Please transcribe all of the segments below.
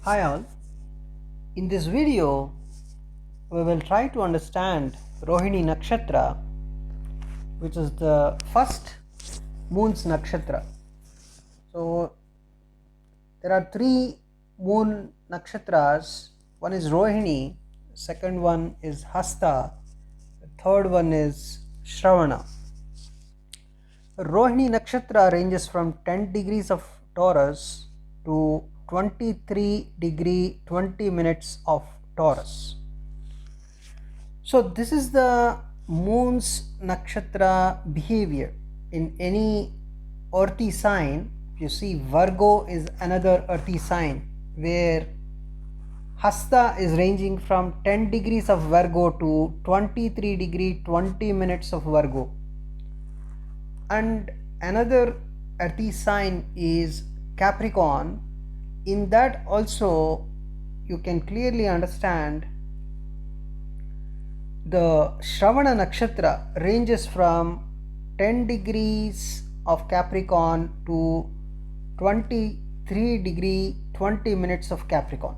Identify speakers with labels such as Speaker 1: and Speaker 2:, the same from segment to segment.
Speaker 1: Hi all, in this video we will try to understand Rohini Nakshatra, which is the first moon's nakshatra. So there are three moon nakshatras. One is Rohini, second one is Hasta, the third one is Shravana. Rohini Nakshatra ranges from 10 degrees of Taurus to 23 degree 20 minutes of Taurus. So this is the moon's nakshatra behavior in any earthy sign. You see, Virgo is another earthy sign where Hasta is ranging from 10 degrees of Virgo to 23 degree 20 minutes of Virgo. And another earthy sign is Capricorn. In that also you can clearly understand the Shravana Nakshatra ranges from 10 degrees of Capricorn to 23 degree 20 minutes of Capricorn.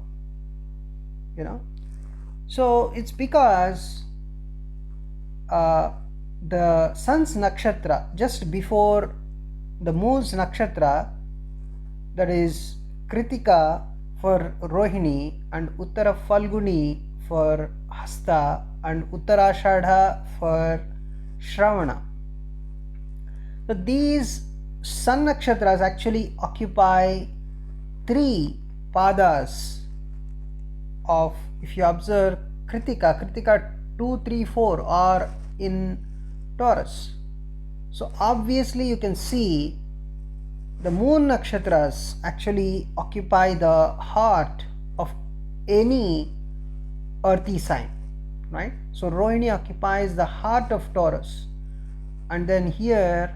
Speaker 1: So it's because the sun's nakshatra just before the moon's nakshatra, that is Kritika for Rohini and Uttara Falguni for Hasta and Uttarashadha for Shravana. So these sun nakshatras actually occupy three padas of, if you observe Kritika 2, 3, 4 are in Taurus. So obviously you can see the moon nakshatras actually occupy the heart of any earthy sign, right? So Rohini occupies the heart of Taurus, and then here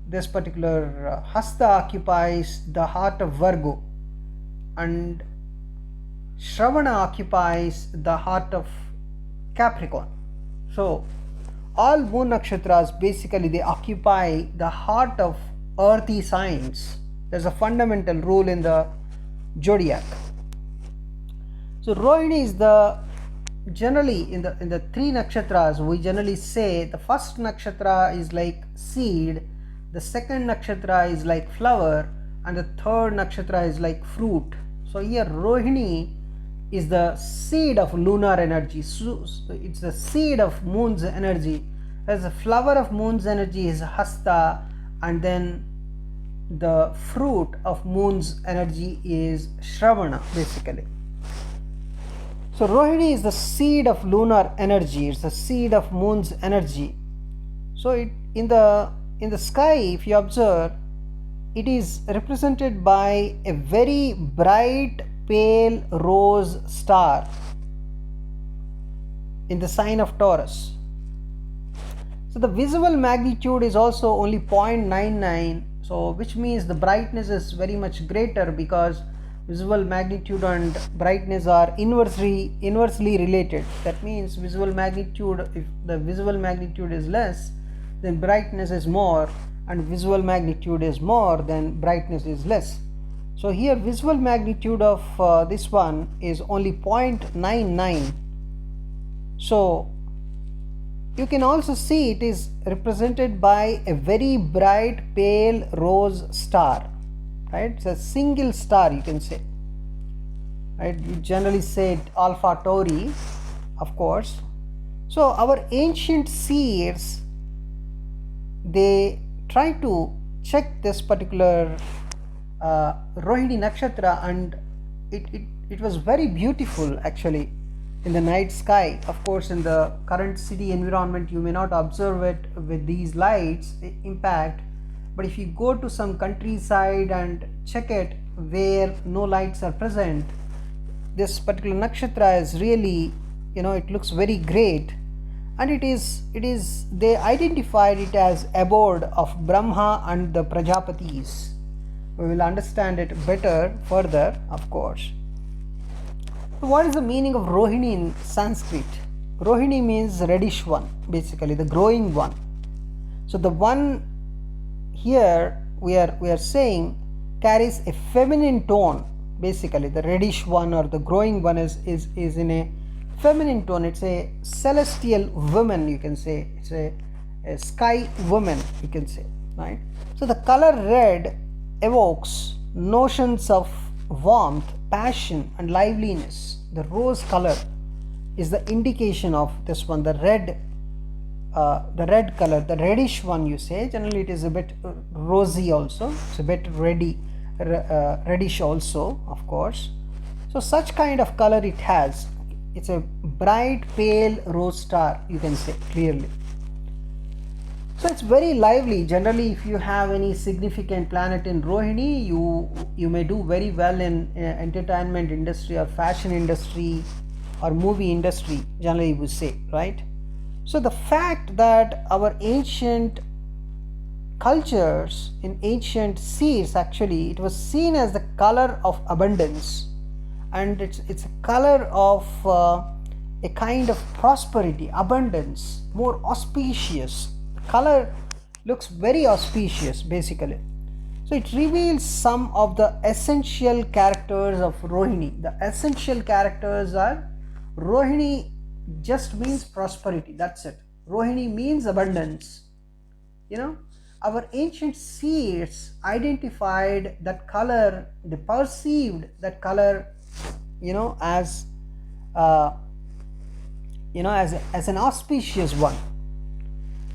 Speaker 1: this particular Hasta occupies the heart of Virgo, and Shravana occupies the heart of Capricorn. So all moon nakshatras basically they occupy the heart of earthy signs. There's a fundamental rule in the zodiac. So Rohini is the generally in the three nakshatras we generally say the first nakshatra is like seed, the second nakshatra is like flower, and the third nakshatra is like fruit. So here Rohini is the seed of lunar energy. So it's the seed of moon's energy. As the flower of moon's energy is Hasta, and then the fruit of moon's energy is Shravana basically. So Rohini is the seed of lunar energy, it's the seed of moon's energy. So in the sky, if you observe, it is represented by a very bright pale rose star in the sign of Taurus. So the visible magnitude is also only 0.99, so which means the brightness is very much greater because visible magnitude and brightness are inversely related. That means visual magnitude, if the visual magnitude is less, then brightness is more, and visual magnitude is more, then brightness is less. So here visual magnitude of this one is only 0.99. So you can also see it is represented by a very bright pale rose star, right? It's a single star, you can say, right? You generally say it Alpha Tauri, of course. So our ancient seers, they try to check this particular Rohini Nakshatra, and it was very beautiful actually in the night sky. Of course, in the current city environment you may not observe it with these lights impact, but if you go to some countryside and check it where no lights are present, this particular nakshatra is really, it looks very great. And it is they identified it as abode of Brahma and the Prajapatis. We will understand it better further, of course. So what is the meaning of Rohini in Sanskrit? Rohini means reddish one, basically the growing one. So the one here we are saying carries a feminine tone basically. The reddish one or the growing one is in a feminine tone. It's a celestial woman, you can say. It's a sky woman, you can say, right? So the color red evokes notions of warmth, passion, and liveliness. The rose color is the indication of this one, the red color, the reddish one, you say. Generally it is a bit rosy also, it's a bit reddish also, of course. So such kind of color it has. It's a bright pale rose star, you can say clearly. So it's very lively. Generally, if you have any significant planet in Rohini, you may do very well in entertainment industry or fashion industry or movie industry, generally we say, right? So the fact that our ancient cultures, in ancient seas, actually it was seen as the color of abundance, and it's a color of a kind of prosperity, abundance, more auspicious. The color looks very auspicious, basically. So it reveals some of the essential characters of Rohini. The essential characters are: Rohini just means prosperity, that's it. Rohini means abundance. Our ancient seers identified that color, they perceived that color, as as an auspicious one.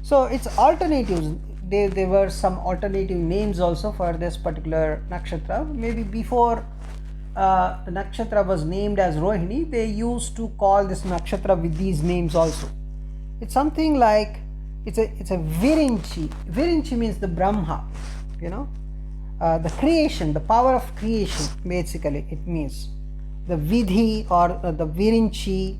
Speaker 1: So its alternatives, there were some alternative names also for this particular nakshatra. Maybe before the nakshatra was named as Rohini, they used to call this nakshatra with these names also. It's something like, it's a Virinchi. Virinchi means the Brahma, the creation, the power of creation, basically it means. The Vidhi or the Virinchi,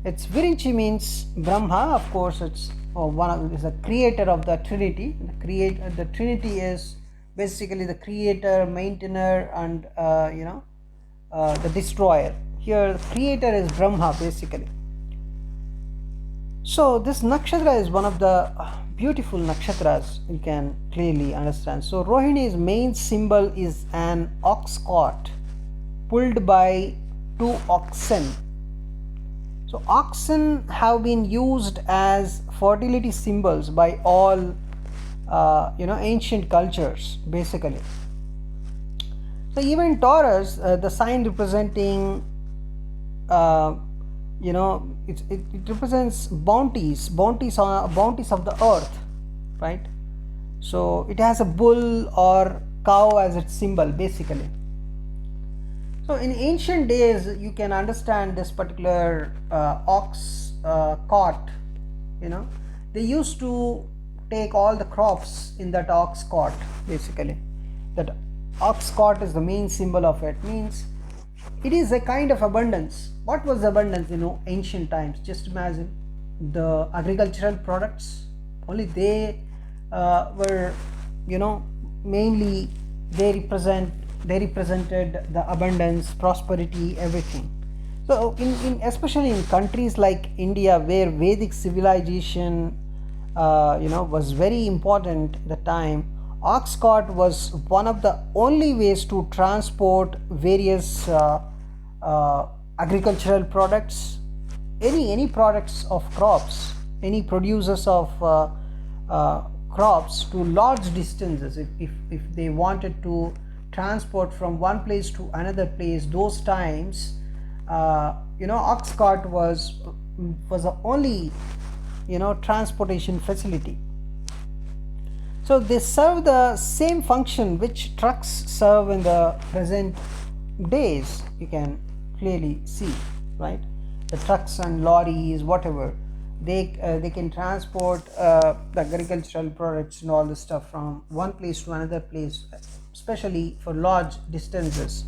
Speaker 1: it's Virinchi means Brahma, of course. It's is the creator of the Trinity. The Trinity is basically the creator, maintainer, and the destroyer. Here the creator is Brahma, basically. So this nakshatra is one of the beautiful nakshatras, you can clearly understand. So Rohini's main symbol is an ox cart pulled by 2 oxen. So oxen have been used as fertility symbols by all ancient cultures, basically. So even Taurus, the sign representing it represents bounties of the earth, right? So it has a bull or cow as its symbol, basically. So in ancient days, you can understand this particular ox cart. They used to take all the crops in that ox cart, basically. That ox cart is the main symbol of it. Means it is a kind of abundance. What was abundance in ancient times? Just imagine the agricultural products. Only they were, mainly they represented the abundance, prosperity, everything. So in especially in countries like India, where Vedic civilization was very important at the time, ox cart was one of the only ways to transport various agricultural products, any products of crops, any producers of crops to large distances. If they wanted to transport from one place to another place, those times ox cart was the only transportation facility. So they serve the same function which trucks serve in the present days, you can clearly see, right? The trucks and lorries, whatever, they can transport the agricultural products and all the stuff from one place to another place, especially for large distances.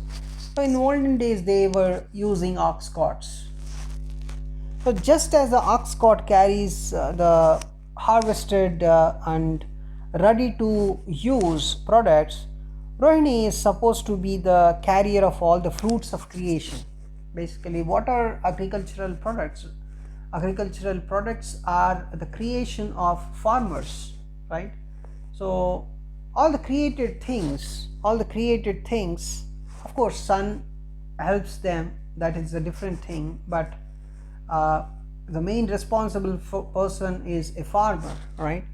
Speaker 1: So in olden days, they were using ox carts. So just as the ox cart carries the harvested and ready to use products, Rohini is supposed to be the carrier of all the fruits of creation. Basically, what are agricultural products? Agricultural products are the creation of farmers, right? So all the created things Of course, sun helps them, that is a different thing, but the main responsible person is a farmer, right?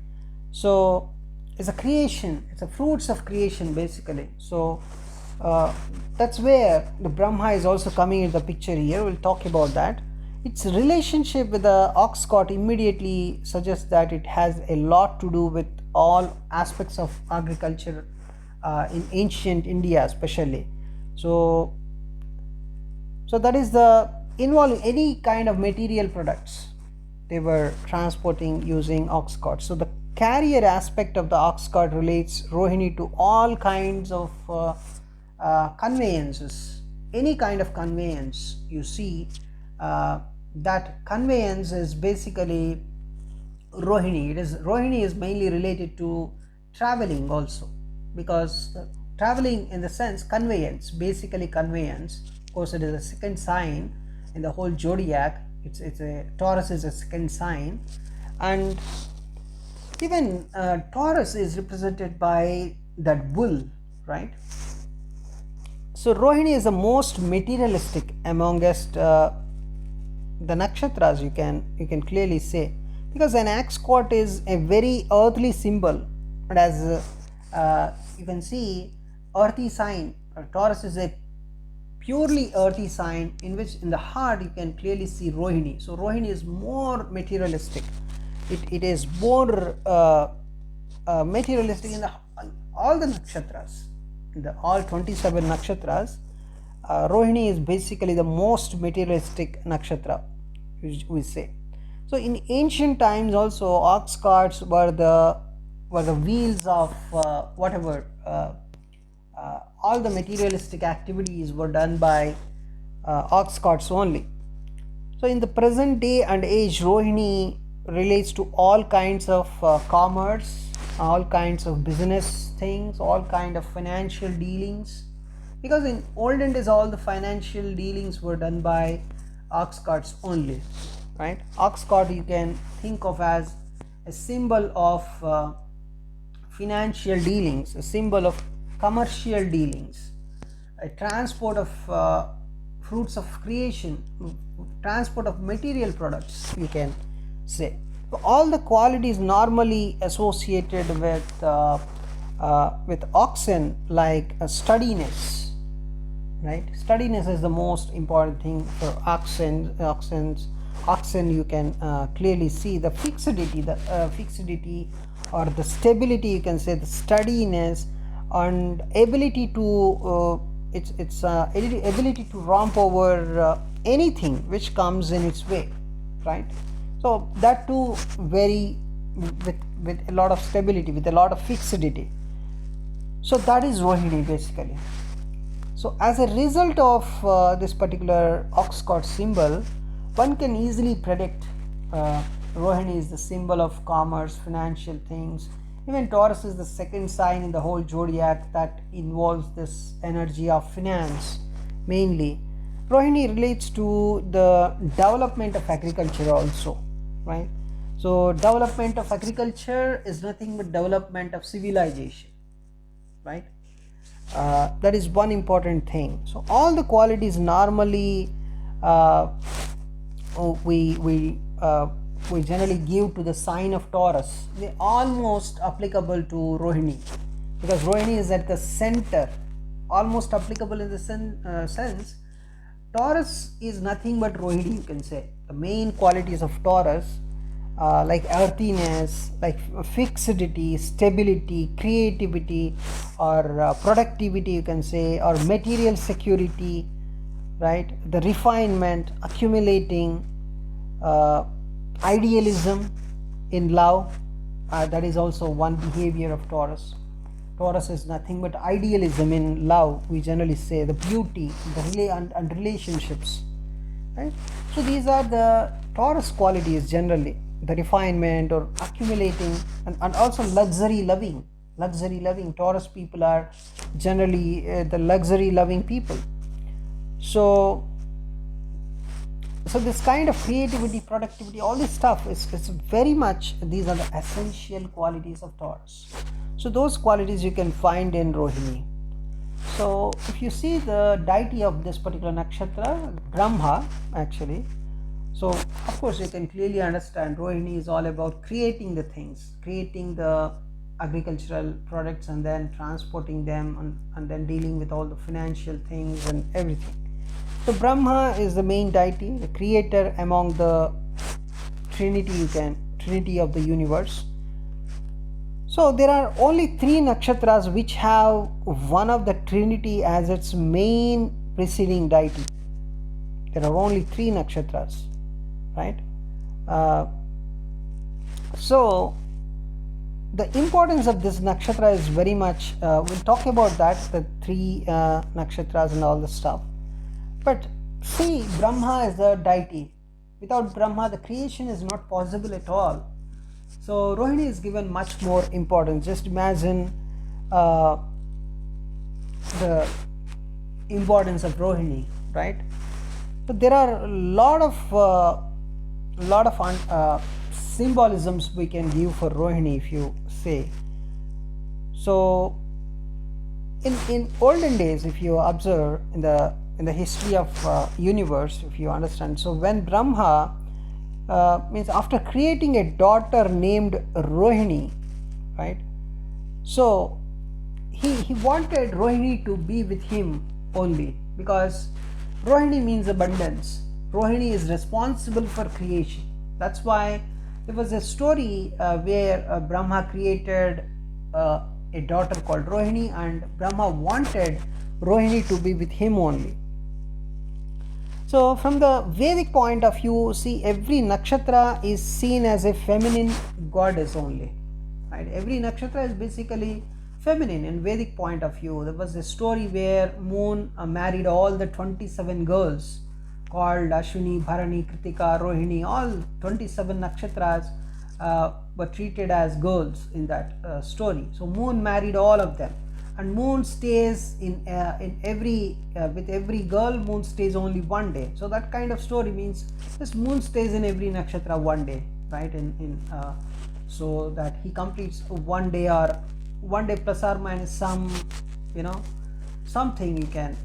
Speaker 1: So it's a creation, it's a fruits of creation basically. So that's where the Brahma is also coming into the picture here. We'll talk about that. Its relationship with the ox cart immediately suggests that it has a lot to do with all aspects of agriculture in ancient India especially. So that is the involving any kind of material products they were transporting using ox cart. So the carrier aspect of the ox cart relates Rohini to all kinds of conveyances. Any kind of conveyance you see, that conveyance is basically Rohini. Rohini is mainly related to traveling also, because traveling in the sense conveyance, basically conveyance. Of course, it is a second sign in the whole zodiac. It's a Taurus is a second sign, and even Taurus is represented by that bull, right? So Rohini is the most materialistic amongst the nakshatras, you can clearly say, because an ox cart is a very earthly symbol, and as you can see, earthy sign. Taurus is a purely earthy sign in which in the heart you can clearly see Rohini. So Rohini is more materialistic. It is more materialistic in all the nakshatras, in the all 27 nakshatras. Rohini is basically the most materialistic nakshatra, we say. So in ancient times also, ox carts were the wheels of whatever all the materialistic activities were done by ox carts only. So in the present day and age, Rohini relates to all kinds of commerce, all kinds of business things, all kind of financial dealings, because in olden days all the financial dealings were done by ox carts only, right? Ox cart you can think of as a symbol of financial dealings, a symbol of commercial dealings, a transport of fruits of creation, transport of material products, you can say. So all the qualities normally associated with oxen, like sturdiness, right? Sturdiness is the most important thing for oxen. You can clearly see the fixity, or the stability, you can say, the sturdiness and ability to its ability to romp over anything which comes in its way, right? So that too very with a lot of stability, with a lot of fixity. So that is Rohini basically. So as a result of this particular ox cart symbol, one can easily predict Rohini is the symbol of commerce, financial things. Even Taurus is the second sign in the whole zodiac that involves this energy of finance mainly. Rohini relates to the development of agriculture also, right? So development of agriculture is nothing but development of civilization, right? That is one important thing. So all the qualities normally we generally give to the sign of Taurus, they almost applicable to Rohini, because Rohini is at the center, almost applicable in the sense. Taurus is nothing but Rohini, you can say. The main qualities of Taurus, like earthiness, like fixity, stability, creativity, or productivity, you can say, or material security, right? The refinement, accumulating, idealism in love, that is also one behavior of Taurus. Taurus is nothing but idealism in love, we generally say, the beauty, and relationships, right? So these are the Taurus qualities generally, the refinement or accumulating, and also luxury loving. Taurus people are generally the luxury loving people. So this kind of creativity, productivity, all this stuff is very much, these are the essential qualities of Taurus. So those qualities you can find in Rohini. So if you see the deity of this particular nakshatra, Brahma actually, so of course you can clearly understand Rohini is all about creating the things, creating the agricultural products and then transporting them, and then dealing with all the financial things and everything. So Brahma is the main deity, the creator among the trinity of the universe. So there are only 3 nakshatras which have one of the trinity as its main preceding deity. There are only 3 nakshatras, right? So the importance of this nakshatra is very much, we'll talk about that, the 3 nakshatras and all the stuff. But see, Brahma is the deity. Without Brahma, the creation is not possible at all. So Rohini is given much more importance. Just imagine the importance of Rohini, right? So there are a lot of symbolisms we can give for Rohini, if you say. So in olden days, if you observe in the history of universe, if you understand, so when Brahma means after creating a daughter named Rohini, right? So he wanted Rohini to be with him only, because Rohini means abundance. Rohini is responsible for creation. That's why there was a story where Brahma created a daughter called Rohini, and Brahma wanted Rohini to be with him only. So from the Vedic point of view, see, every nakshatra is seen as a feminine goddess only, right? Every nakshatra is basically feminine in Vedic point of view. There was a story where Moon married all the 27 girls called Ashwini, Bharani, Kritika, Rohini. All 27 nakshatras were treated as girls in that story. So Moon married all of them, and Moon stays in every with every girl. Moon stays only one day. So that kind of story means this Moon stays in every nakshatra one day, right? So that he completes one day, or one day plus or minus some, something you can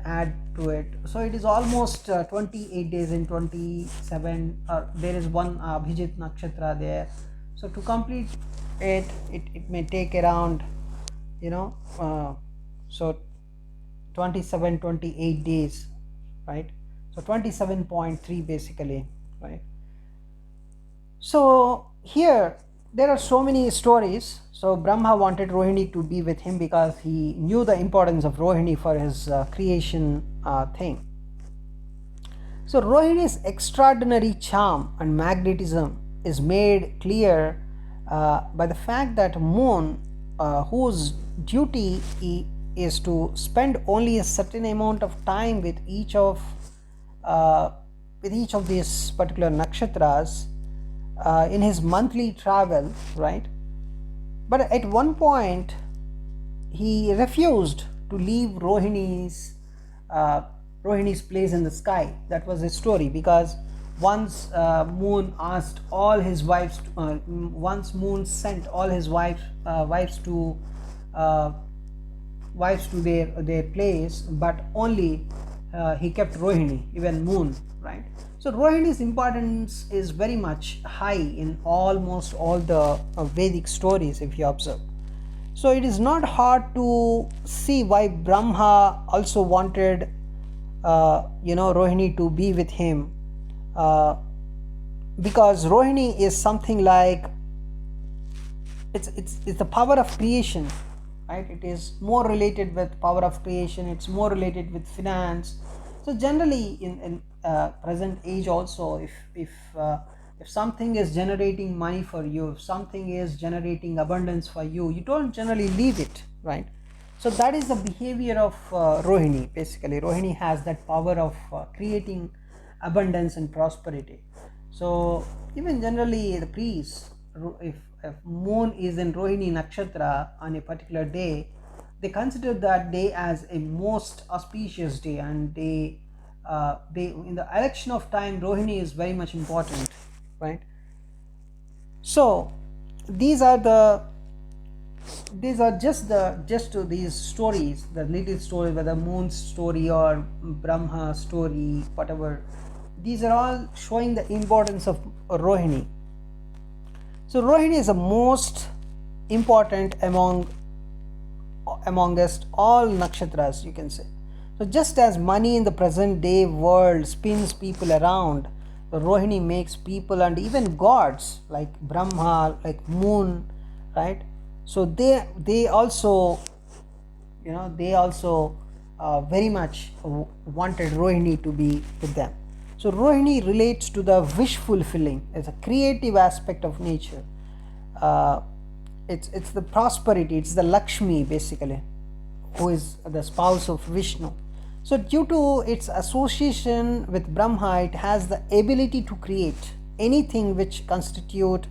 Speaker 1: add to it. So it is almost 28 days in 27, or there is one Abhijit nakshatra there. So to complete it may take around, so 28 days, right? So 27.3 basically, right? So here there are so many stories. So Brahma wanted Rohini to be with him because he knew the importance of Rohini for his creation thing. So Rohini's extraordinary charm and magnetism is made clear by the fact that Moon, whose duty is to spend only a certain amount of time with each of these particular nakshatras in his monthly travel, right? But at one point he refused to leave Rohini's place in the sky. That was his story, because once Moon asked all his wives, once Moon sent all his wives to their place, but only he kept Rohini, even Moon, right? So Rohini's importance is very much high in almost all the Vedic stories, if you observe. So it is not hard to see why Brahma also wanted Rohini to be with him, because Rohini is something like it's the power of creation, right? It is more related with power of creation. It's more related with finance. So generally in present age also, if something is generating money for you, if something is generating abundance for you, you don't generally leave it, right? So that is the behavior of Rohini. Basically Rohini has that power of creating abundance and prosperity. So even generally the priests, if Moon is in Rohini nakshatra on a particular day, they consider that day as a most auspicious day, and they in the election of time, Rohini is very much important, right? So these are the these are just these stories, the little stories, whether moon's story or Brahma story, whatever. These are all showing the importance of Rohini. So Rohini is the most important amongst all nakshatras, you can say. So just as money in the present day world spins people around, the Rohini makes people and even gods like Brahma, like moon, right? So they also, very much wanted Rohini to be with them. So Rohini relates to the wish fulfilling as a creative aspect of nature. Uh, it's the prosperity, it's the Lakshmi basically, who is the spouse of Vishnu. So due to its association with Brahma, it has the ability to create anything which constitute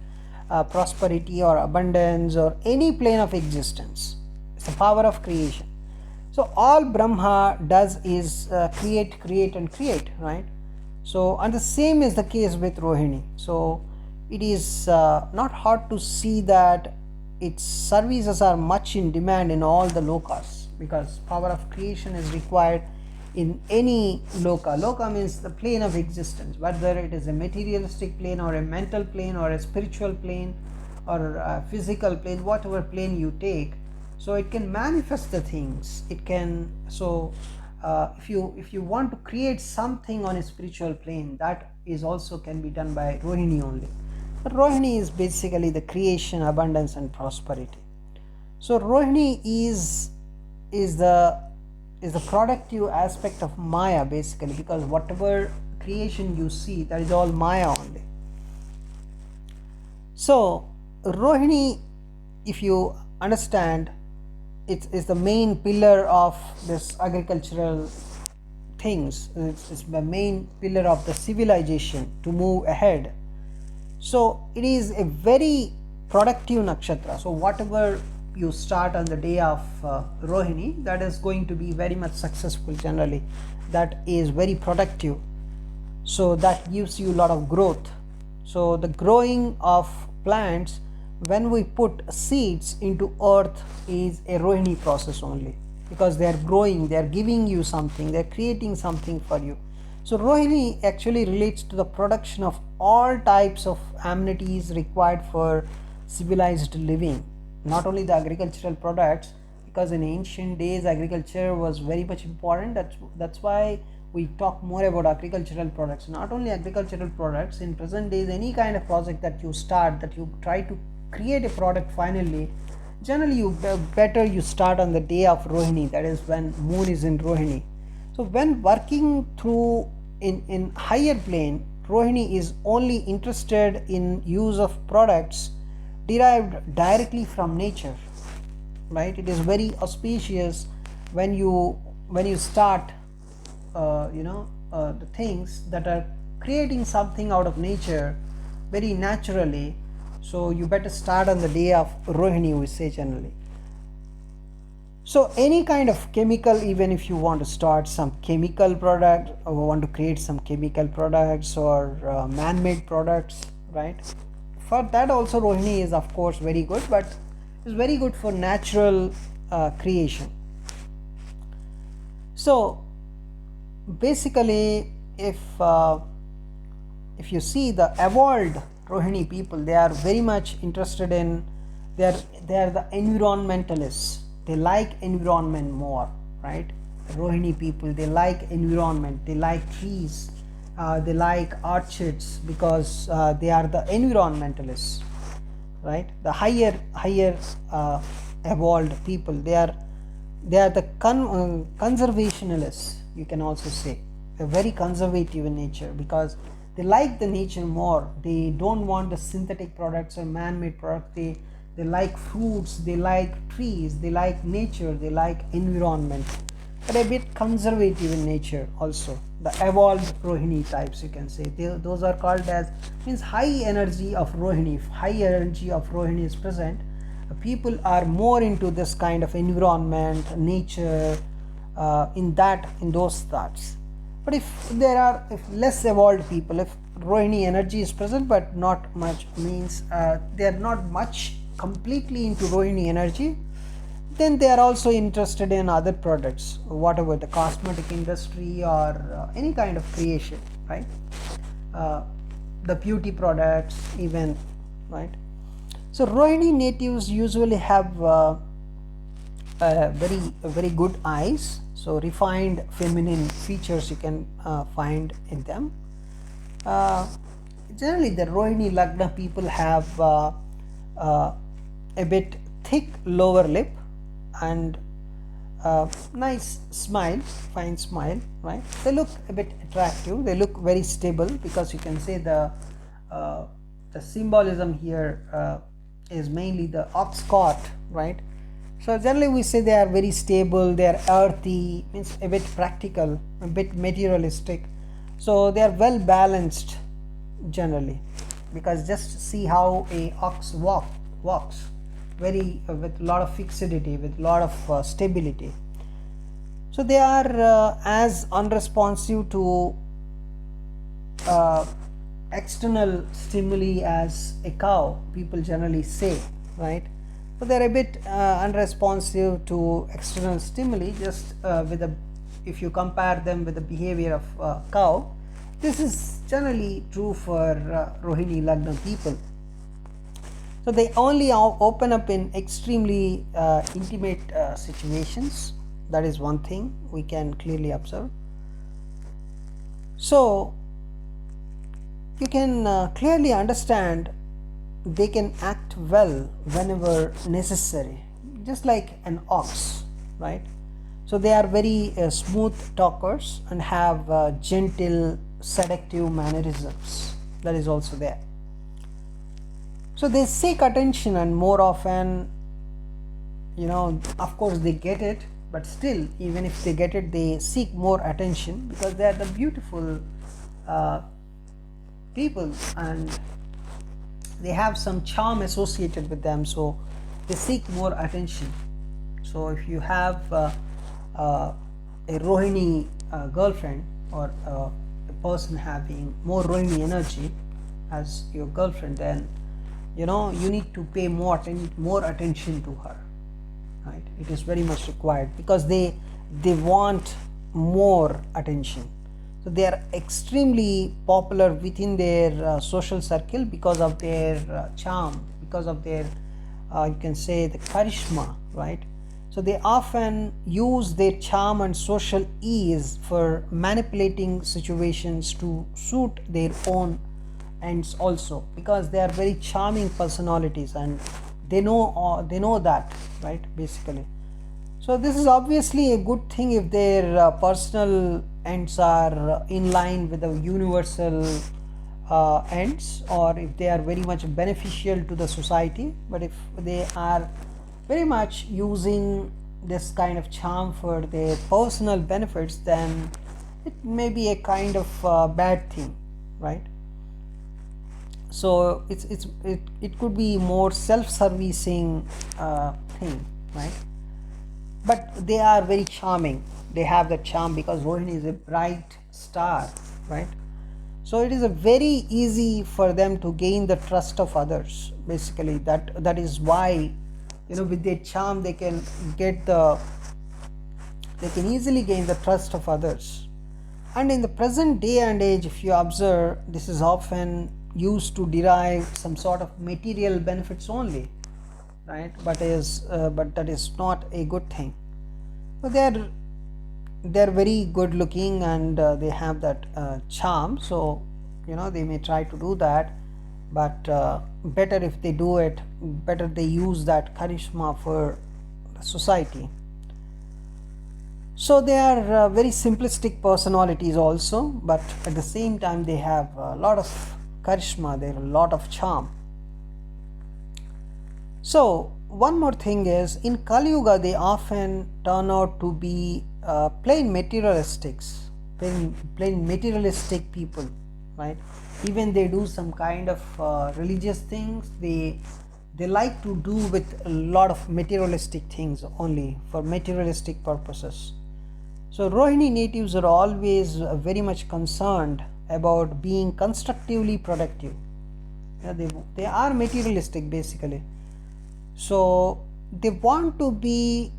Speaker 1: prosperity or abundance or any plane of existence. It's the power of creation. So all Brahma does is create, right? So, and the same is the case with Rohini. So it is not hard to see that its services are much in demand in all the lokas, because power of creation is required in any loka. Loka means the plane of existence, whether it is a materialistic plane or a mental plane or a spiritual plane or a physical plane, whatever plane you take. So it can manifest the things. It can, so if you want to create something on a spiritual plane, that is also can be done by Rohini only. But Rohini is basically the creation, abundance and prosperity. So Rohini is the productive aspect of Maya basically, because whatever creation you see, that is all Maya only. So Rohini, if you understand, it is the main pillar of this agricultural things. It's the main pillar of the civilization to move ahead. So it is a very productive nakshatra. So whatever you start on the day of Rohini, that is going to be very much successful generally. That is very productive. So that gives you a lot of growth. So the growing of plants, when we put seeds into earth, is a Rohini process only, because they are growing, they are giving you something, they are creating something for you. So Rohini actually relates to the production of all types of amenities required for civilized living, not only the agricultural products, because in ancient days agriculture was very much important. That's why we talk more about agricultural products. Not only agricultural products, in present days any kind of project that you start, that you try to create a product finally, generally you better you start on the day of Rohini, that is when moon is in Rohini. So when working through in higher plane, Rohini is only interested in use of products derived directly from nature, right? It is very auspicious when you start the things that are creating something out of nature very naturally. So you better start on the day of Rohini, we say generally. So any kind of chemical, even if you want to start some chemical product or want to create some chemical products or man-made products, right? For that also Rohini is of course very good, but it's very good for natural creation. So basically, if you see the evolved Rohini people, they are very much interested in, they are the environmentalists. They like environment more, right? Rohini people, they like environment, they like trees, they like orchids, because they are the environmentalists, right? The higher evolved people, they are the conservationists, you can also say. They're very conservative in nature because they like the nature more. They don't want the synthetic products or man-made products. They like fruits, they like trees, they like nature, they like environment, but a bit conservative in nature also. The evolved Rohini types, you can say, those are called as, means high energy of Rohini. If high energy of Rohini is present, people are more into this kind of environment, nature, in those thoughts. But if less evolved people, if Rohini energy is present but not much, means they are not much completely into Rohini energy, then they are also interested in other products, whatever the cosmetic industry or any kind of creation, right? The beauty products even, right? So Rohini natives usually have very good eyes, so refined feminine features you can find in them. Generally the Rohini Lagna people have a bit thick lower lip and nice smile, fine smile, right? They look a bit attractive, they look very stable, because you can say the symbolism here is mainly the ox cart, right? So generally we say they are very stable, they are earthy, means a bit practical, a bit materialistic, so they are well balanced generally, because just see how a ox walks very with a lot of fixity, with a lot of stability. So they are as unresponsive to external stimuli as a cow, people generally say, right? So they are a bit unresponsive to external stimuli, just if you compare them with the behavior of cow. This is generally true for Rohini Lagna people. So they only open up in extremely intimate situations. That is one thing we can clearly observe. So you can clearly understand they can act well whenever necessary, just like an ox, right? So they are very smooth talkers and have gentle, seductive mannerisms. That is also there. So they seek attention, and more often, of course they get it, but still, even if they get it, they seek more attention, because they are the beautiful people and they have some charm associated with them, so they seek more attention. So if you have a Rohini girlfriend, or a person having more Rohini energy as your girlfriend, then you need to pay more attention to her, right? It is very much required, because they want more attention. So they are extremely popular within their social circle because of their charm, because of their you can say the charisma, right? So they often use their charm and social ease for manipulating situations to suit their own ends also, because they are very charming personalities and they know that, right, basically. So this is obviously a good thing if their personal ends are in line with the universal ends, or if they are very much beneficial to the society. But if they are very much using this kind of charm for their personal benefits, then it may be a kind of bad thing, right? So it could be more self-servicing thing, right? But they are very charming, they have that charm, because Rohini is a bright star, right? So it is a very easy for them to gain the trust of others, basically. That is why, with their charm they can easily gain the trust of others. And in the present day and age, if you observe, this is often used to derive some sort of material benefits only, right? But that is not a good thing. So they're very good looking, and they have that charm, so they may try to do that, but better if they do it, better they use that charisma for the society. So they are very simplistic personalities also, but at the same time they have a lot of charisma, they have a lot of charm. So one more thing is, in Kali Yuga they often turn out to be plain materialistic people, right? Even they do some kind of religious things, they like to do with a lot of materialistic things only, for materialistic purposes. So Rohini natives are always very much concerned about being constructively productive. They are materialistic basically. So they want to be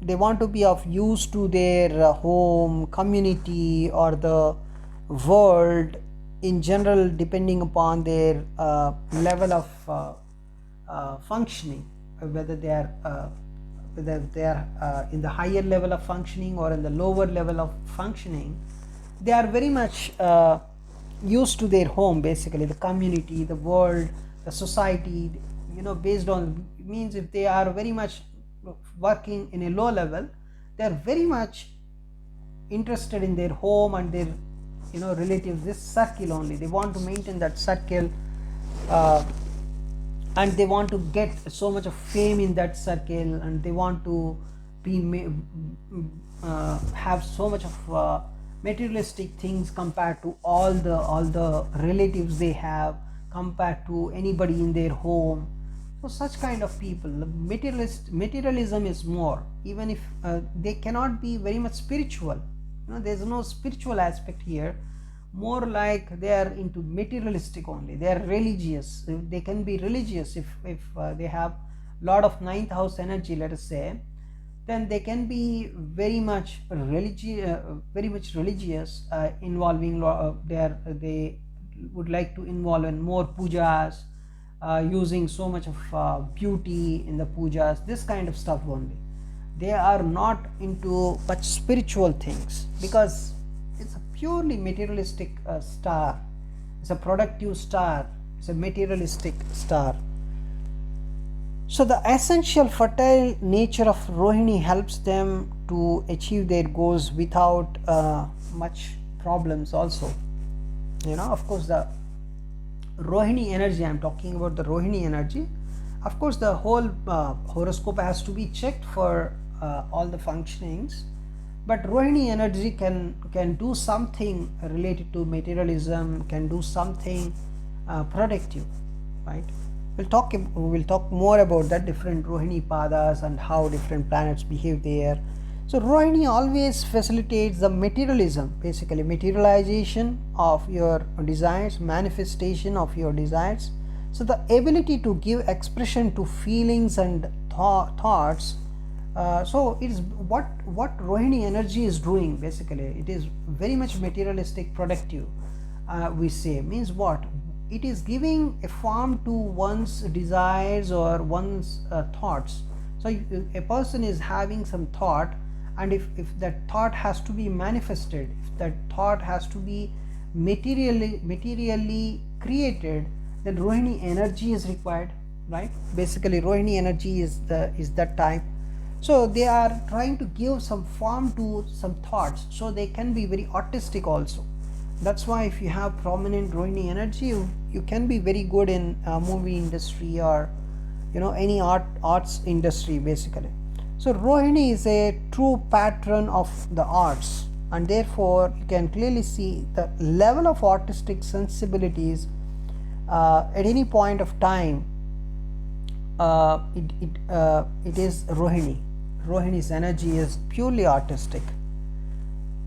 Speaker 1: they want to be of use to their home, community, or the world in general, depending upon their level of functioning, whether they are in the higher level of functioning or in the lower level of functioning. They are very much used to their home, basically the community, the world, the society, based on, means if they are very much working in a low level, they are very much interested in their home and their relatives, this circle only. They want to maintain that circle, and they want to get so much of fame in that circle, and they want to be have so much of materialistic things compared to all the relatives they have, compared to anybody in their home. So such kind of people, materialism is more, even if they cannot be very much spiritual. There's no spiritual aspect here, more like they are into materialistic only. They are religious. They can be religious if they have lot of ninth house energy, let us say, then they can be very much religious, involving they would like to involve in more pujas, using so much of beauty in the pujas, this kind of stuff only. They are not into much spiritual things, because it's a purely materialistic star. It's a productive star. It's a materialistic star. So the essential fertile nature of Rohini helps them to achieve their goals without much problems also. Of course, the Rohini energy, I'm talking about the Rohini energy. Of course, the whole horoscope has to be checked for all the functionings, but Rohini energy can do something related to materialism, can do something productive, right? We'll talk more about that, different Rohini padas and how different planets behave there. So Rohini always facilitates the materialism, basically materialization of your desires, manifestation of your desires. So the ability to give expression to feelings and thoughts. So it's what Rohini energy is doing, basically. It is very much materialistic, productive. We say, means what? It is giving a form to one's desires or one's thoughts. So a person is having some thought, and if that thought has to be manifested, if that thought has to be materially created, then Rohini energy is required, right? Basically Rohini energy is that type. So they are trying to give some form to some thoughts, so they can be very artistic also. That's why if you have prominent Rohini energy, you can be very good in movie industry or any arts industry, basically. So Rohini is a true patron of the arts, and therefore you can clearly see the level of artistic sensibilities at any point of time. It is Rohini. Rohini's energy is purely artistic,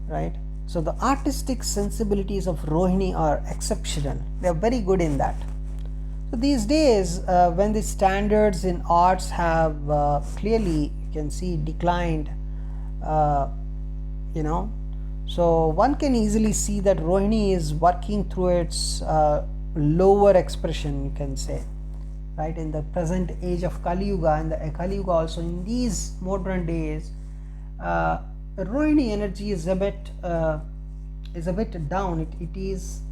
Speaker 1: right? So the artistic sensibilities of Rohini are exceptional. They are very good in that. So these days, when the standards in arts have clearly, you can see, declined, so one can easily see that Rohini is working through its lower expression, you can say, right? In the present age of Kali Yuga, and the Kali Yuga also, in these modern days, Rohini energy is a bit down. It is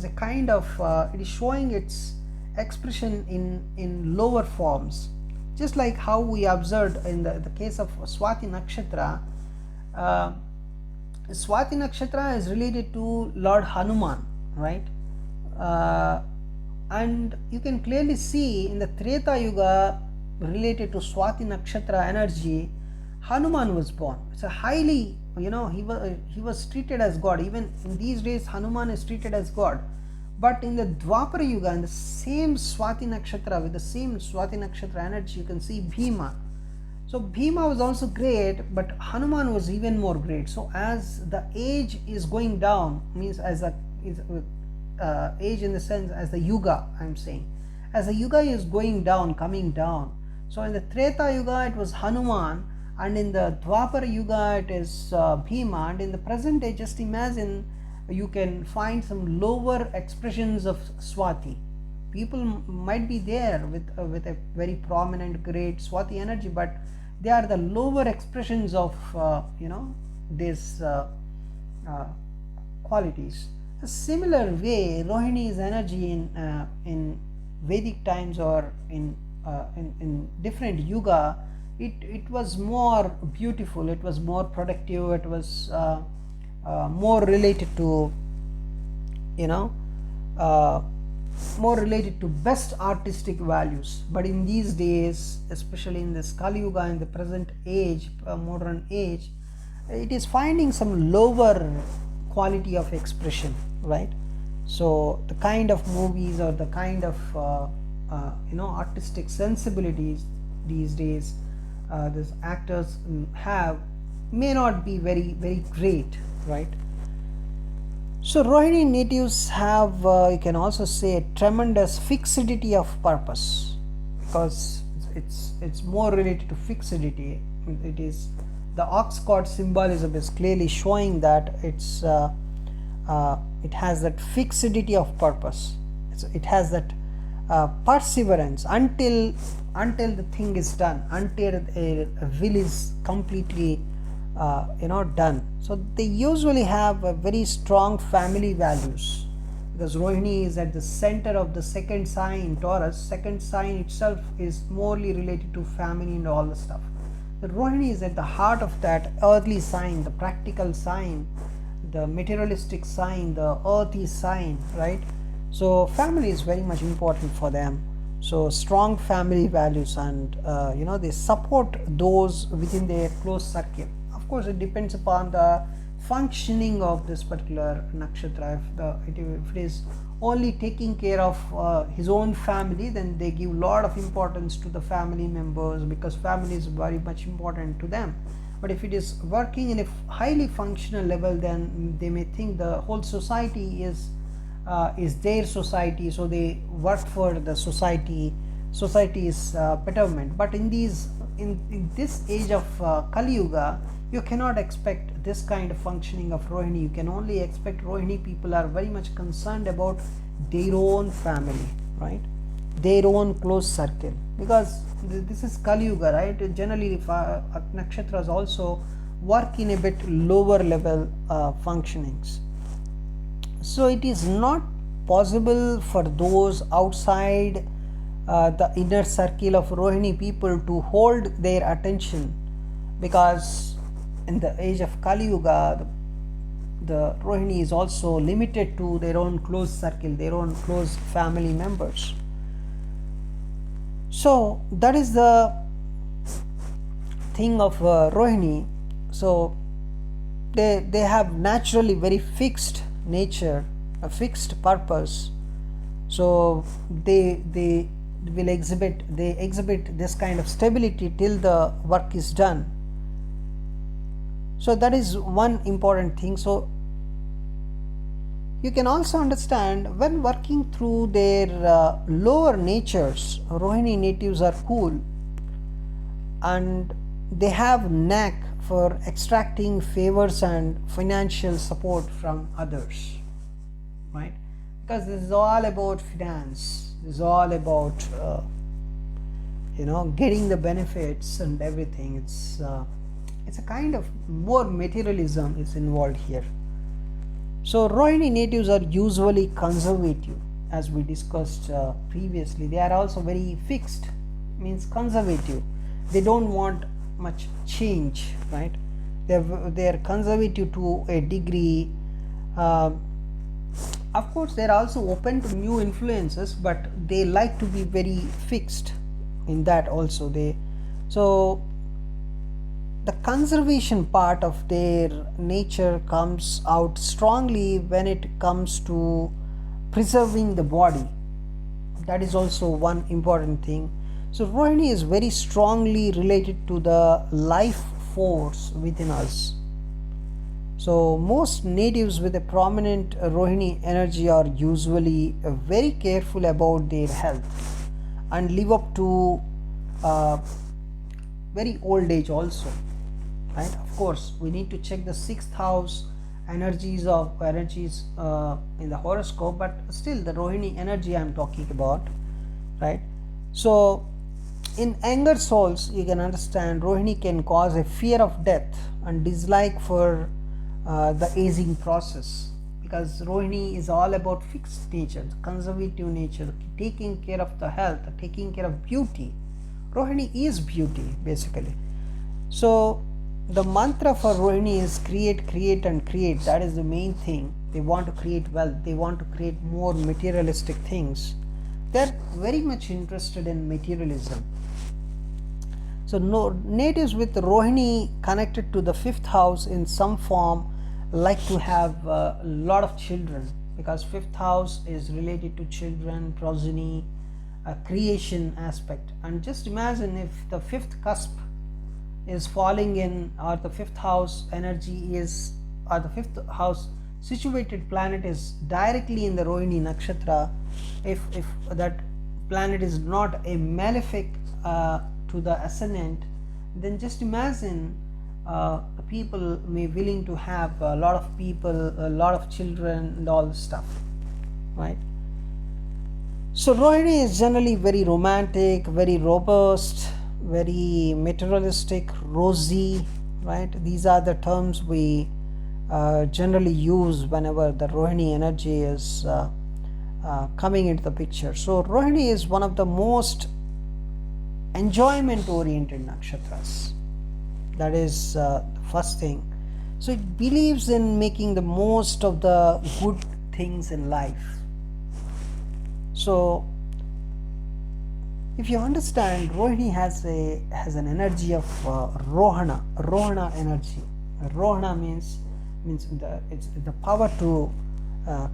Speaker 1: a kind of it is showing its expression in lower forms, just like how we observed in the case of Swati Nakshatra. Swati Nakshatra is related to Lord Hanuman, right? And you can clearly see in the Treta Yuga, related to Swati Nakshatra energy, Hanuman was born. It's a highly, he was treated as God. Even in these days, Hanuman is treated as God. But in the Dwapara Yuga, in the same Swati Nakshatra, with the same Swati Nakshatra energy, you can see Bhima. So Bhima was also great, but Hanuman was even more great. So as the age is going down, means as the age in the sense as the Yuga, I'm saying, as the yuga is going down, coming down. So in the Treta Yuga it was Hanuman, and in the Dwapara Yuga it is Bhima, and in the present day, just imagine, you can find some lower expressions of Swati. People might be there with a very prominent, great Swati energy, but they are the lower expressions of these qualities. A similar way, Rohini's energy in Vedic times or in different yuga, it was more beautiful, it was more productive, it was more related to more related to best artistic values. But in these days, especially in this Kali Yuga, in the present age, modern age, it is finding some lower quality of expression, right? So the kind of movies or the kind of artistic sensibilities these days these actors have may not be very, very great, right? So Rohini natives have, you can also say, a tremendous fixity of purpose, because it's more related to fixity. It is the ox cart symbolism is clearly showing that it has that fixity of purpose. It has that perseverance until the thing is done, until a will is completely done. So they usually have a very strong family values, because Rohini is at the center of the second sign, Taurus. Second sign itself is morely related to family and all the stuff. The Rohini is at the heart of that earthly sign, the practical sign, the materialistic sign, the earthy sign, right? So family is very much important for them. So strong family values, and they support those within their close circle. Of course, it depends upon the functioning of this particular nakshatra. If it is only taking care of his own family, then they give a lot of importance to the family members, because family is very much important to them. But if it is working in a highly functional level, then they may think the whole society is their society, so they work for the society's betterment. But in this age of Kali Yuga, you cannot expect this kind of functioning of Rohini. You can only expect Rohini people are very much concerned about their own family, right? Their own close circle, because this is Kali Yuga, right? Generally, nakshatras also work in a bit lower level functionings. So it is not possible for those outside the inner circle of Rohini people to hold their attention, because in the age of Kali Yuga, the Rohini is also limited to their own close circle, their own close family members. So that is the thing of Rohini. So they have naturally very fixed nature, a fixed purpose. So they exhibit this kind of stability till the work is done. So that is one important thing. So you can also understand, when working through their lower natures, Rohini natives are cool, and they have knack for extracting favors and financial support from others, right? Because this is all about finance, this is all about getting the benefits and everything. It's a kind of more materialism is involved here. So Rohini natives are usually conservative, as we discussed previously. They are also very fixed, means conservative. They don't want much change, right? They are conservative to a degree. Of course, they are also open to new influences, but they like to be very fixed in that also. So the conservation part of their nature comes out strongly when it comes to preserving the body. That is also one important thing. So Rohini is very strongly related to the life force within us. So most natives with a prominent Rohini energy are usually very careful about their health. and live up to very old age also, right? Of course, we need to check the sixth house energies in the horoscope, but still the Rohini energy I'm talking about, right? So in younger souls, you can understand Rohini can cause a fear of death and dislike for the aging process, because Rohini is all about fixed nature, conservative nature, taking care of the health, taking care of beauty. Rohini is beauty basically. So the mantra for Rohini is create, create and create. That is the main thing. They want to create wealth, they want to create more materialistic things. They're very much interested in materialism. So natives with Rohini connected to the fifth house in some form like to have a lot of children, because fifth house is related to children, progeny, creation aspect. And just imagine if the fifth cusp is falling in, or the fifth house energy is, or the fifth house situated planet is directly in the Rohini Nakshatra, if that planet is not a malefic to the ascendant, then just imagine people may willing to have a lot of people, a lot of children and all this stuff, right? So Rohini is generally very romantic, very robust, very materialistic, rosy, right? These are the terms we generally use whenever the Rohini energy is coming into the picture. So Rohini is one of the most enjoyment oriented nakshatras. That is the first thing. So it believes in making the most of the good things in life. So if you understand, Rohini has an energy of Rohana energy. Rohana means it's the power to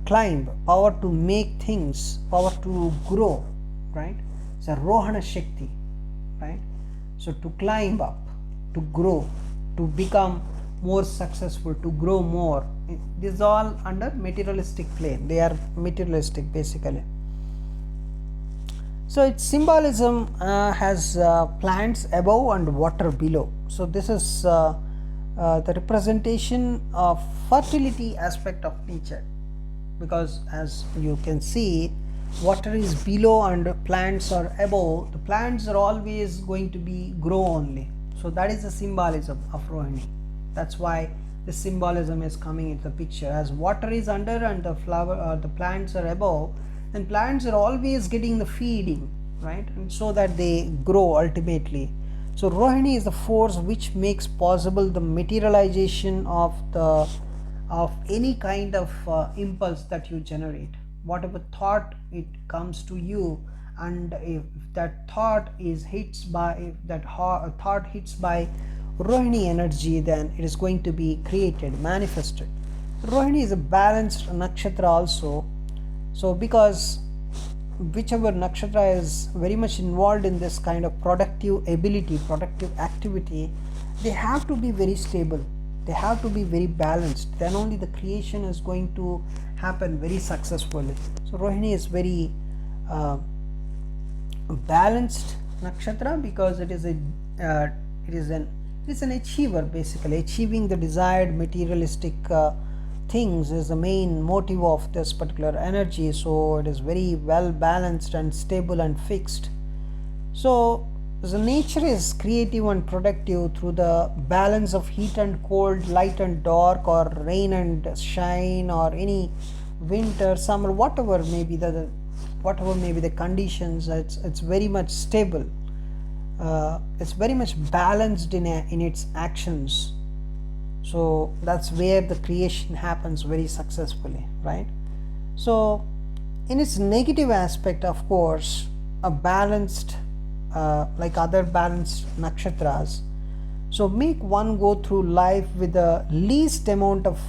Speaker 1: climb, power to make things, power to grow, right? It's a Rohana Shakti, right? So to climb up, to grow, to become more successful, to grow more. This is all under materialistic plane. They are materialistic basically. So its symbolism has plants above and water below. So this is the representation of fertility aspect of nature, because as you can see, water is below and plants are above. The plants are always going to be grow only. So that is the symbolism of Rohini. That's why the symbolism is coming into the picture. As water is under and the flower or the plants are above, and plants are always getting the feeding, right? And so that they grow ultimately. So Rohini is the force which makes possible the materialization of any kind of impulse that you generate. Whatever thought it comes to you, and if that thought hits by Rohini energy, then it is going to be created, manifested. Rohini is a balanced nakshatra also. So because whichever nakshatra is very much involved in this kind of productive ability, productive activity, they have to be very stable, they have to be very balanced, then only the creation is going to happen very successfully. So Rohini is very balanced nakshatra, because it is an achiever, basically achieving the desired materialistic things is the main motive of this particular energy. So it is very well balanced and stable and fixed. So the nature is creative and productive through the balance of heat and cold, light and dark, or rain and shine, or any winter, summer, whatever may be the conditions. It's very much stable. It's very much balanced in its actions. So that's where the creation happens very successfully, right? So in its negative aspect, of course, a balanced like other balanced nakshatras, so make one go through life with the least amount of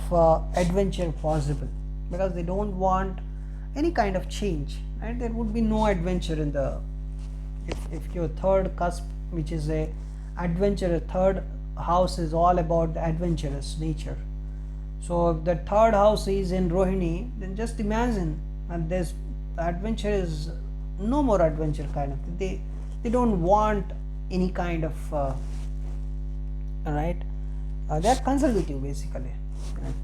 Speaker 1: adventure possible, because they don't want any kind of change, right? There would be no adventure in the, if your third cusp, which is a adventure, third house is all about the adventurous nature. So if the third house is in Rohini, then just imagine, and this adventure is no more adventure kind of thing. They don't want any kind of right. They are conservative basically.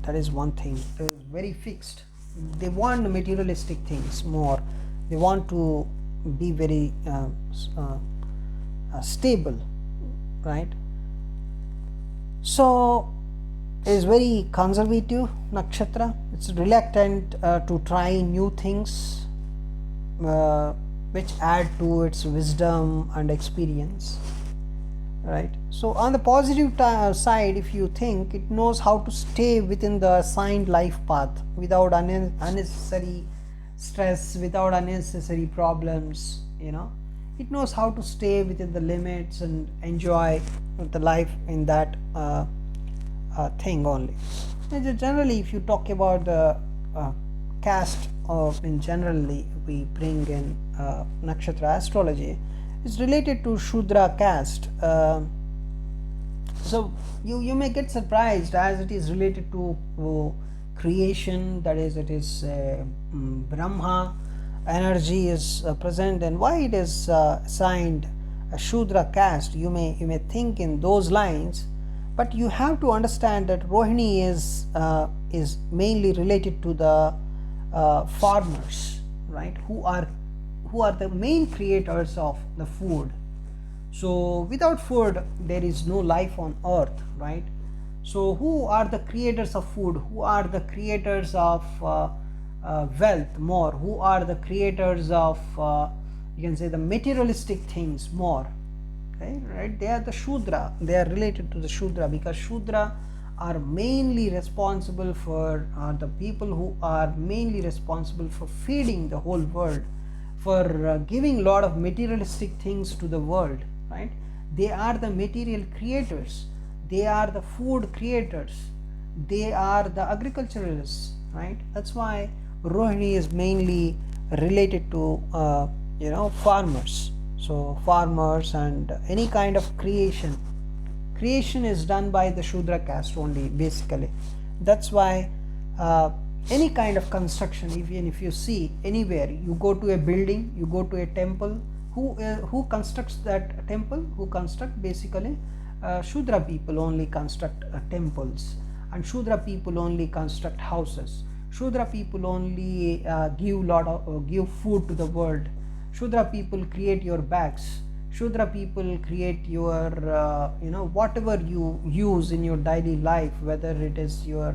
Speaker 1: That is one thing. They're very fixed. They want materialistic things more. They want to be very stable, right? So it is very conservative nakshatra. It's reluctant to try new things which add to its wisdom and experience, right? So on the positive side, if you think, it knows how to stay within the assigned life path without unnecessary stress, without unnecessary problems, it knows how to stay within the limits and enjoy the life in that thing only. And generally, if you talk about the caste in generally we bring in nakshatra astrology, is related to Shudra caste. So you may get surprised as it is related to creation, that is, it is Brahma energy is present, and why it is assigned a Shudra caste. You may think in those lines, but you have to understand that Rohini is mainly related to the farmers, right? Who are the main creators of the food. So without food there is no life on earth, right? So who are the creators of food? Who are the creators of wealth more? Who are the creators of you can say the materialistic things more? Okay, right? They are the Shudra. They are related to the Shudra because Shudra are mainly responsible for the people who are mainly responsible for feeding the whole world, for giving a lot of materialistic things to the world, right? They are the material creators. They are the food creators. They are the agriculturalists, right? That's why Rohini is mainly related to farmers. So farmers and any kind of creation is done by the Shudra caste only basically. That's why any kind of construction, even if you see anywhere, you go to a building, you go to a temple, who constructs that temple? Who construct? Basically Shudra people only construct temples, and Shudra people only construct houses. Shudra people only give food to the world. Shudra people create your bags. Shudra people create your whatever you use in your daily life, whether it is your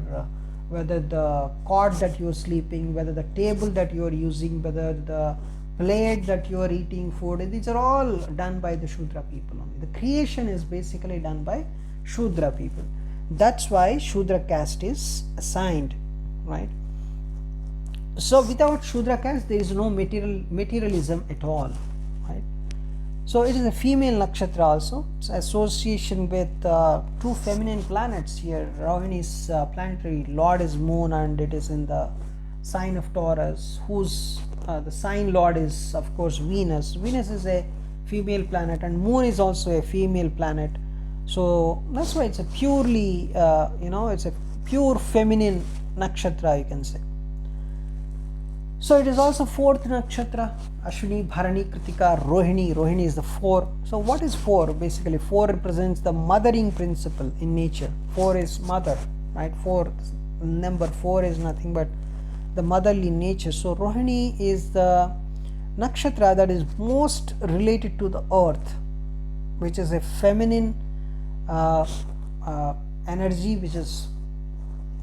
Speaker 1: whether the cot that you are sleeping, whether the table that you are using, whether the plate that you are eating food, these are all done by the Shudra people only. The creation is basically done by Shudra people. That's why Shudra caste is assigned, right? So without Shudra caste there is no materialism at all, right? So it is a female nakshatra also. It's association with two feminine planets here. Rohini's planetary lord is moon, and it is in the sign of Taurus, whose the sign lord is of course Venus. Venus is a female planet, and moon is also a female planet. So that's why it's a purely it's a pure feminine nakshatra, you can say. So it is also fourth nakshatra, Ashwini, Bharani, Kritika, Rohini. Rohini is the 4. So what is 4? Basically 4 represents the mothering principle in nature. 4 is mother, right? Number 4 is nothing but the motherly nature. So Rohini is the nakshatra that is most related to the earth, which is a feminine energy, which is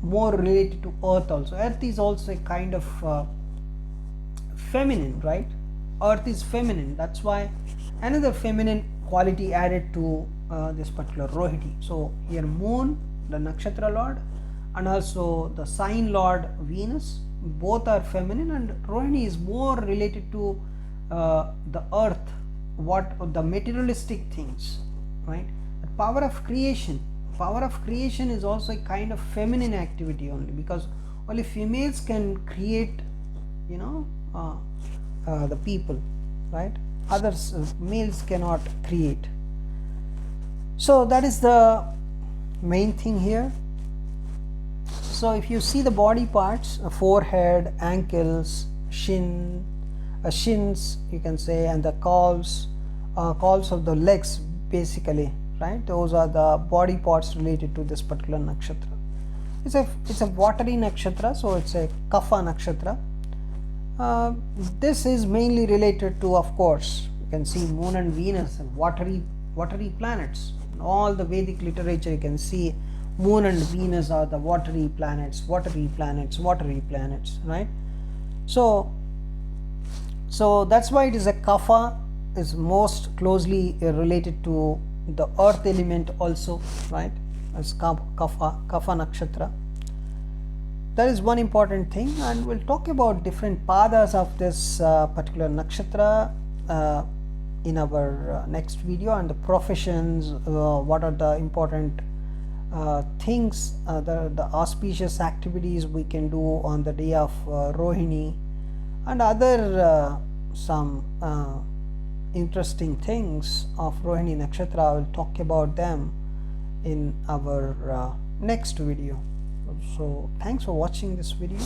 Speaker 1: more related to earth also. Earth is also a kind of feminine, right? Earth is feminine. That's why another feminine quality added to this particular Rohini. So here moon, the nakshatra lord, and also the sign lord Venus, both are feminine, and Rohini is more related to the earth, the materialistic things, right? The power of creation is also a kind of feminine activity only, because only females can create the people, right? Others, males cannot create. So that is the main thing here. So if you see the body parts, forehead, ankles, shin, shins, you can say, and the calves of the legs, basically, right? Those are the body parts related to this particular nakshatra. It's a watery nakshatra, so it's a kapha nakshatra. This is mainly related to, of course, you can see Moon and Venus and watery planets. In all the Vedic literature, you can see Moon and Venus are the watery planets, right? So that's why it is a kapha, is most closely related to the earth element also, right? As kapha nakshatra. That is one important thing, and we'll talk about different padas of this particular nakshatra in our next video, and the professions, what are the important things, the auspicious activities we can do on the day of Rohini, and other some interesting things of Rohini Nakshatra. I will talk about them in our next video. So thanks for watching this video.